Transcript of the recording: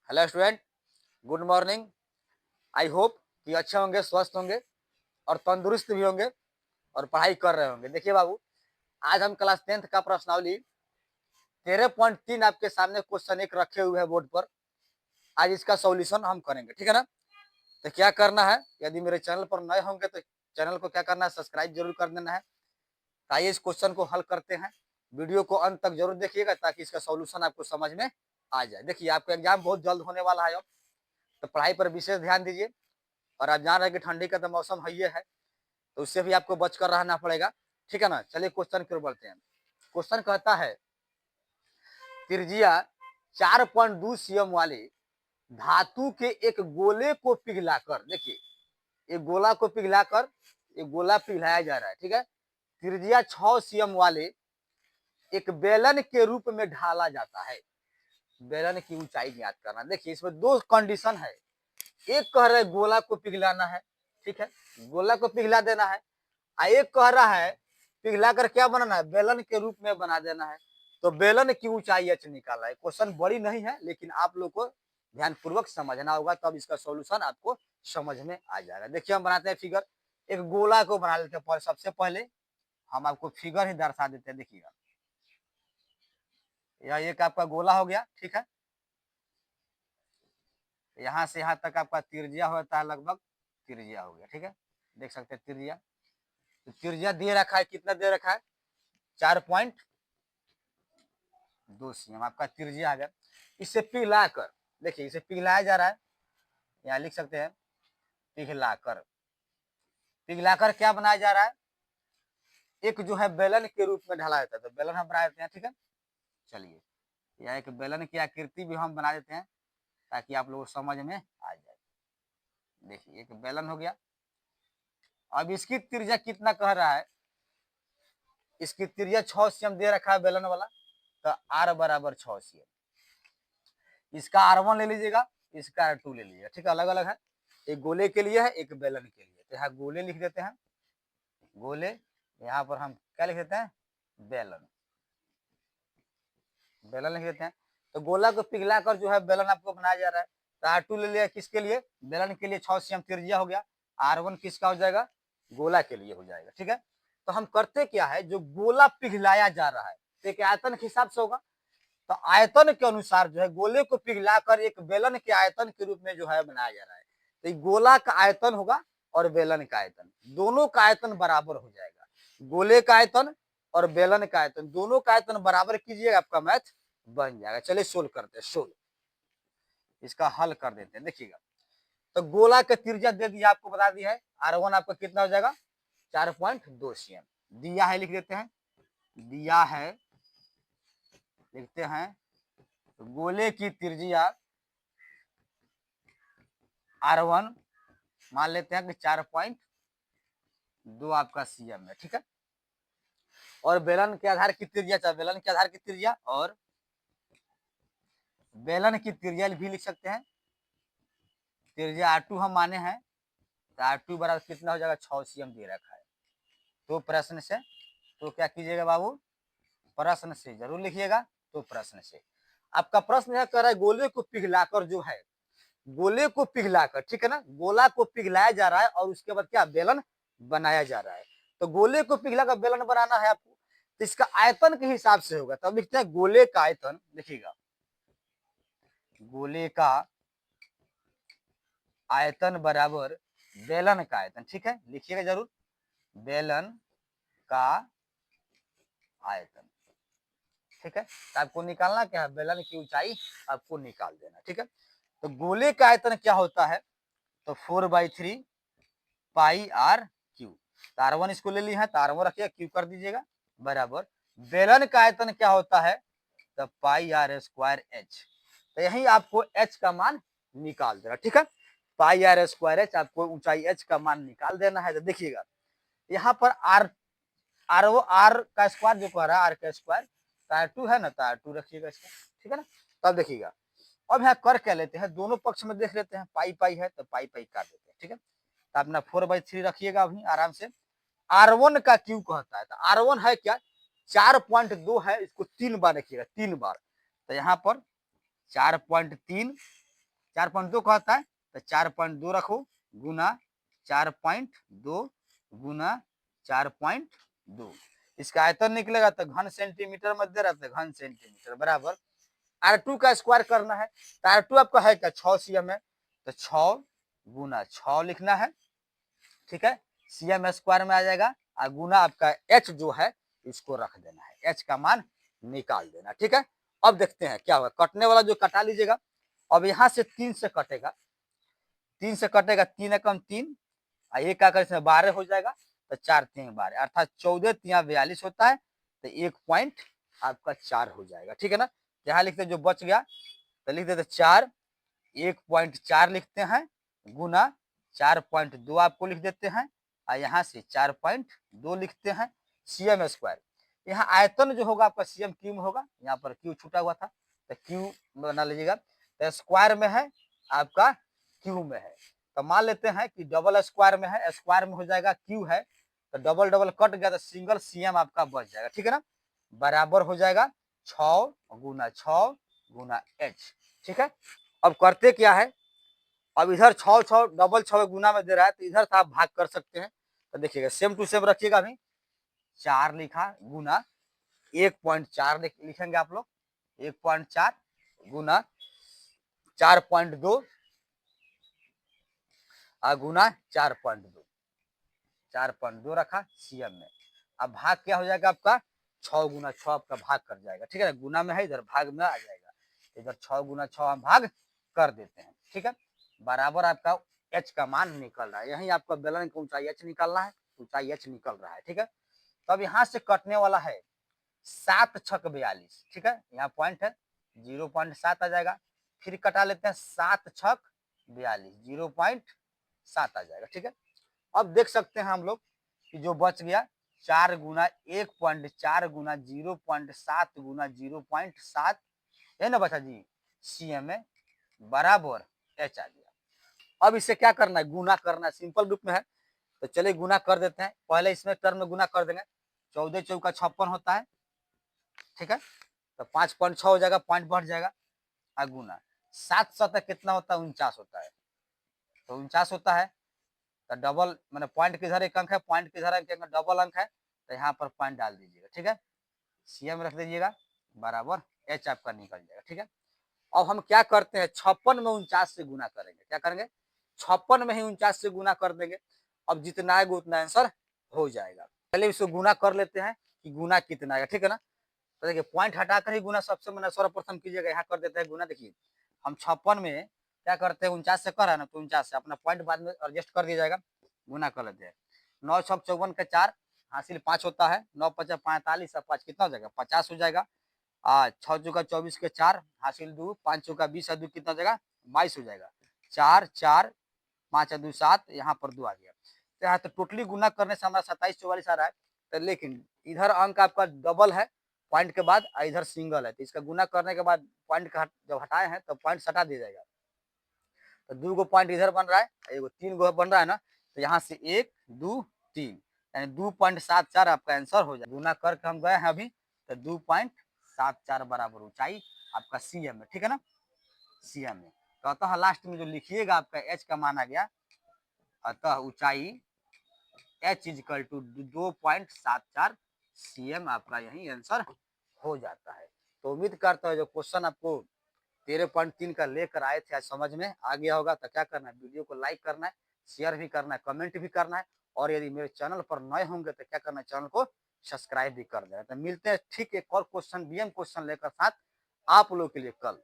Hello student, good morning. I hope कि अच्छे होंगे, स्वस्थ होंगे और तंदुरुस्त भी होंगे और पढ़ाई कर रहे होंगे। देखिए बाबू, आज हम क्लास 10th का प्रश्नावली 13.3 आपके सामने क्वेश्चन एक रखे हुए हैं बोर्ड पर। आज इसका सॉल्यूशन हम करेंगे, ठीक है ना। तो क्या करना है, यदि मेरे चैनल पर नए होंगे तो चैनल को क्या करना है, सब्सक्राइब जरूर कर देना है। तो आइए इस क्वेश्चन को हल करते हैं। वीडियो को अंत तक जरूर देखिएगा ताकि इसका सॉल्यूशन आपको समझ में आ जाए। देखिए, आपका एग्जाम बहुत जल्द होने वाला है अब, तो पढ़ाई पर विशेष ध्यान दीजिए। और आप जान रहे हैं कि ठंडी का तो मौसम है ही है, तो उससे भी आपको बचकर रहना पड़ेगा, ठीक है ना। चलिए क्वेश्चन की ओर बढ़ते हैं। क्वेश्चन कहता है, त्रिज्या 4.2 cm वाले धातु के एक गोले को पिघलाकर, देखिए एक गोला को पिघलाकर, एक गोला पिघलाया जा रहा है, ठीक है। त्रिज्या 6 cm वाले एक बेलन के रूप में ढाला जाता है। बेलन की ऊंचाई ज्ञात करना। देखिए इसमें दो कंडीशन है। एक कह रहा है गोला को पिघलाना है, ठीक है, गोला को पिघला देना है। एक कह रहा है पिघला कर क्या बनाना है, बेलन के रूप में बना देना है। तो बेलन की ऊंचाई h निकाला है। क्वेश्चन बड़ी नहीं है, लेकिन आप लोग को ध्यान पूर्वक समझना होगा, तब इसका सॉल्यूशन आपको समझ में आ जाएगा। देखिए हम बनाते हैं फिगर, एक गोला को बना लेते हैं। सबसे पहले हम आपको फिगर ही दर्शा देते हैं। देखिएगा, यह एक आपका गोला हो गया, ठीक है। यहाँ से यहाँ तक आपका त्रिज्या होता है, लगभग त्रिज्या हो गया, ठीक है। देख सकते हैं त्रिज्या, तो त्रिज्या दे रखा है, कितना दे रखा है, 4.2 cm आपका त्रिज्या आ गया। इसे पिघलाकर, देखिए इसे पिघलाया जा रहा है, यहाँ लिख सकते हैं पिघलाकर। पिघलाकर क्या बनाया जा रहा है, एक जो है बेलन के रूप में ढाला जाता है। तो बेलन हम बना देते हैं, ठीक है। चलिए, यह एक बेलन की आकृति भी हम बना देते हैं ताकि आप लोगों को समझ में आ जाए। देखिए एक बेलन हो गया। अब इसकी त्रिज्या कितना कह रहा है, इसकी त्रिज्या 6 cm दे रखा है बेलन वाला, तो r बराबर 6 cm। इसका r1 ले लीजिएगा, इसका r2 ले लीजिएगा, ठीक है, अलग अलग है। एक गोले के लिए है, एक बेलन के लिए। तो यहाँ गोले लिख देते हैं, गोले, यहाँ पर हम क्या लिख देते हैं, बेलन, बेलन लिख देते हैं। तो गोला को पिघला कर जो है बेलन आपको बनाया जा रहा है। तो r2 ले लिया, किसके लिए, बेलन के लिए। 6 cm त्रिज्या हो गया। r1 किसका हो जाएगा, गोला के लिए हो जाएगा, ठीक है। तो हम करते क्या है, जो गोला पिघलाया जा रहा है तो एक आयतन के हिसाब से होगा। तो आयतन के अनुसार जो है गोले को पिघलाकर एक बेलन के आयतन के रूप में जो है बनाया जा रहा है। तो गोला का आयतन होगा और बेलन का आयतन, दोनों का आयतन बराबर हो जाएगा। गोले का आयतन और बेलन का आयतन, दोनों का आयतन बराबर कीजिएगा, आपका मैथ बन जाएगा। चलिए सोल्व करते हैं, सोल्व, इसका हल कर देते हैं। देखिएगा, तो गोला का त्रिज्या दे दिया, आपको बता दिया है। r1 आपका कितना हो जाएगा, 4.2 cm दिया है, लिख देते हैं, दिया है, लिखते हैं। तो गोले की त्रिज्या r1 मान लेते हैं कि 4.2 आपका cm है, ठीक है। और बेलन के आधार की त्रिज्या, चाहे बेलन के आधार की त्रिज्या और बेलन की त्रिज्या भी लिख सकते हैं। त्रिज्या r2 हम माने हैं, तो r2 बराबर कितना हो जाएगा, 6 cm दे रखा है। तो प्रश्न से, तो क्या कीजिएगा बाबू, प्रश्न से जरूर लिखिएगा। तो प्रश्न से आपका प्रश्न यह कर रहा है, गोले को पिघलाकर जो है, गोले को पिघलाकर, ठीक है ना, गोला को पिघलाया जा रहा है और उसके बाद क्या, बेलन बनाया जा रहा है। तो गोले को पिघलाकर बेलन बनाना है आपको, तो इसका आयतन के हिसाब से होगा। तब लिखते हैं गोले का आयतन, देखिएगा गोले का आयतन बराबर बेलन का आयतन, ठीक है, लिखिएगा जरूर, बेलन का आयतन, ठीक है। तो आपको निकालना क्या है, बेलन की ऊंचाई आपको निकाल देना, ठीक है। तो गोले का आयतन क्या होता है, तो 4/3 पाई r क्यू। तो r1 इसको ले लिया है, तो r1 रखिए, क्यू कर दीजिएगा, बराबर बेलन का आयतन क्या होता है, तो पाई r स्क्वायर h। तो यही आपको h का मान निकाल देना, ठीक है। पाई r स्क्वायर h, आपको ऊंचाई h का मान निकाल देना है। तो देखिएगा यहाँ पर r का स्क्वायर जो कह रहा है, r का स्क्वायर, तो r2 है ना, तो r2 रखिएगा इसका, ठीक है ना। तब देखिएगा, अब यहाँ कर क्या लेते हैं, दोनों पक्ष में देख लेते हैं, पाई पाई है तो पाई पाई काट देते हैं, ठीक है। तो अपना 4/3 रखिएगा अभी आराम से। r1 का क्यू कहता है, तो r1 है क्या, 4.2 है, इसको 3 बार रखिएगा, 3 बार। तो यहाँ पर 4.3 4.2 कहता है तो 4.2 रखो गुना 4.2 गुना 4.2, इसका आयतन निकलेगा तो घन सेंटीमीटर में दे रहा था, घन सेंटीमीटर बराबर R2 का स्क्वायर करना है तो R2 आपका है क्या 6 cm है तो 6 गुना 6 लिखना है, ठीक है, cm स्क्वायर में आ जाएगा और गुना आपका h जो है इसको रख देना है, h का मान निकाल देना, ठीक है। अब देखते हैं क्या होगा, कटने वाला जो कटा लीजिएगा, अब यहाँ से 3 से कटेगा, 3 से कटेगा, 3 एकम 3 और एक आकर इसमें 12 हो जाएगा तो 4 3 12 अर्थात 14 3 42 होता है तो 1 पॉइंट आपका 4 हो जाएगा, ठीक है ना। यहाँ लिखते जो बच गया तो लिख देते 4, 1.4 लिखते हैं गुना 4.2 आपको लिख देते हैं और यहाँ से 4.2 लिखते हैं cm स्क्वायर। यहाँ आयतन जो होगा आपका cm क्यू में होगा, यहाँ पर क्यू छूटा हुआ था तो क्यू बना लीजिएगा, तो स्क्वायर में है आपका क्यू में है, तो मान लेते हैं कि डबल स्क्वायर में है, स्क्वायर में हो जाएगा क्यू है तो डबल डबल कट गया तो सिंगल cm आपका बच जाएगा, ठीक है ना, बराबर हो जाएगा 6 गुना 6 गुना h, ठीक है। अब करते क्या है, अब इधर 6 6 डबल 6 गुना में दे रहा है तो इधर से आप भाग कर सकते हैं, तो देखिएगा सेम टू सेम रखिएगा, अभी 4 लिखा गुना 1.4 लिखेंगे आप लोग, 1.4 गुना 4.2 गुना 4.2, 4.2 रखा cm में। अब भाग क्या हो जाएगा आपका 6 गुना 6 आपका भाग कर जाएगा, ठीक है ना, गुना में है इधर भाग में आ जाएगा, इधर 6 गुना 6 हम भाग कर देते हैं, ठीक है, बराबर आपका h का मान निकल रहा है, यही आपका बेलन की ऊंचाई h निकालना है, ऊंचाई h निकल रहा है, ठीक है। तो अब यहाँ से कटने वाला है 7 छक 42, ठीक है, यहाँ पॉइंट है 0.7 आ जाएगा, फिर कटा लेते हैं 7 छक 42 0.7 आ जाएगा, ठीक है। अब देख सकते हैं हम लोग कि जो बच गया 4 गुना 1.4 गुना 0.7 गुना 0.7 है ना बचा जी cm में बराबर h आ गया। अब इसे क्या करना है, गुना करना है, सिंपल रूप में है तो चलिए गुना कर देते हैं, पहले इसमें टर्म में गुना कर देंगे, 14 चौका 56 होता है, ठीक है, तो 5.6 हो जाएगा, पॉइंट बढ़ जाएगा और गुना 7 तक कितना होता है 49 होता है, तो 49 होता है तो डबल मैंने पॉइंट किधर एक अंक है, पॉइंट किधर अंक डबल अंक है तो यहाँ पर पॉइंट डाल दीजिएगा, ठीक है, cm रख दीजिएगा बराबर h आपका निकल जाएगा, ठीक है। अब हम क्या करते हैं 56 में 49 से गुना करेंगे, क्या करेंगे 56 में ही 49 से गुना कर देंगे, अब जितना आएगा उतना आंसर हो जाएगा। चलिए इसको गुना कर लेते हैं कि गुना कितना आएगा, ठीक है ना, तो देखिए पॉइंट हटाकर ही गुना सबसे मैंने सर्वप्रथम कीजिएगा, यहाँ कर देते हैं गुना, देखिए हम 56 में क्या करते हैं 49 से कर है ना तो 49 से अपना पॉइंट बाद में एडजस्ट कर दिया जाएगा, गुना कर लेते हैं, 9 6 54 का 4 हासिल 5 होता है, 9 5 45 और 5 कितना हो जाएगा 50 हो जाएगा, 6 चौका 24 के 4 हासिल 2, 5 चौका 20 और 2 कितना हो जाएगा 22 हो जाएगा, 4 4 5 और 2 7, यहाँ पर 2 आ गया, तो यहाँ तो टोटली गुना करने से हमारा 27 44 आ रहा है, तो लेकिन इधर अंक आपका डबल है पॉइंट के बाद और इधर सिंगल है, तो इसका गुना करने के बाद पॉइंट का जब हटाए हैं तो पॉइंट हटा दिया जाएगा, तो 2 गो पॉइंट इधर बन रहा है, एगो 3 गो बन रहा है ना, तो यहाँ से 1 2 3 यानी 2.74 आपका आंसर हो जाए, गुना करके हम गए हैं अभी तो 2.74 बराबर ऊंचाई आपका cm में, ठीक है ना, cm में, तो अतः लास्ट में जो लिखिएगा आपका h का मान आ गया, अतः ऊंचाई h इजिकल टू 2.74 cm आपका यही आंसर हो जाता है। तो उम्मीद करता हूँ जो क्वेश्चन आपको 13.3 का लेकर आए थे आज समझ में आ गया होगा, तो क्या करना है वीडियो को लाइक करना है, शेयर भी करना है, कमेंट भी करना है, और यदि मेरे चैनल पर नए होंगे तो क्या करना है चैनल को सब्सक्राइब भी कर देना। तो मिलते हैं ठीक एक और क्वेश्चन बीएम क्वेश्चन लेकर साथ आप लोग के लिए कल।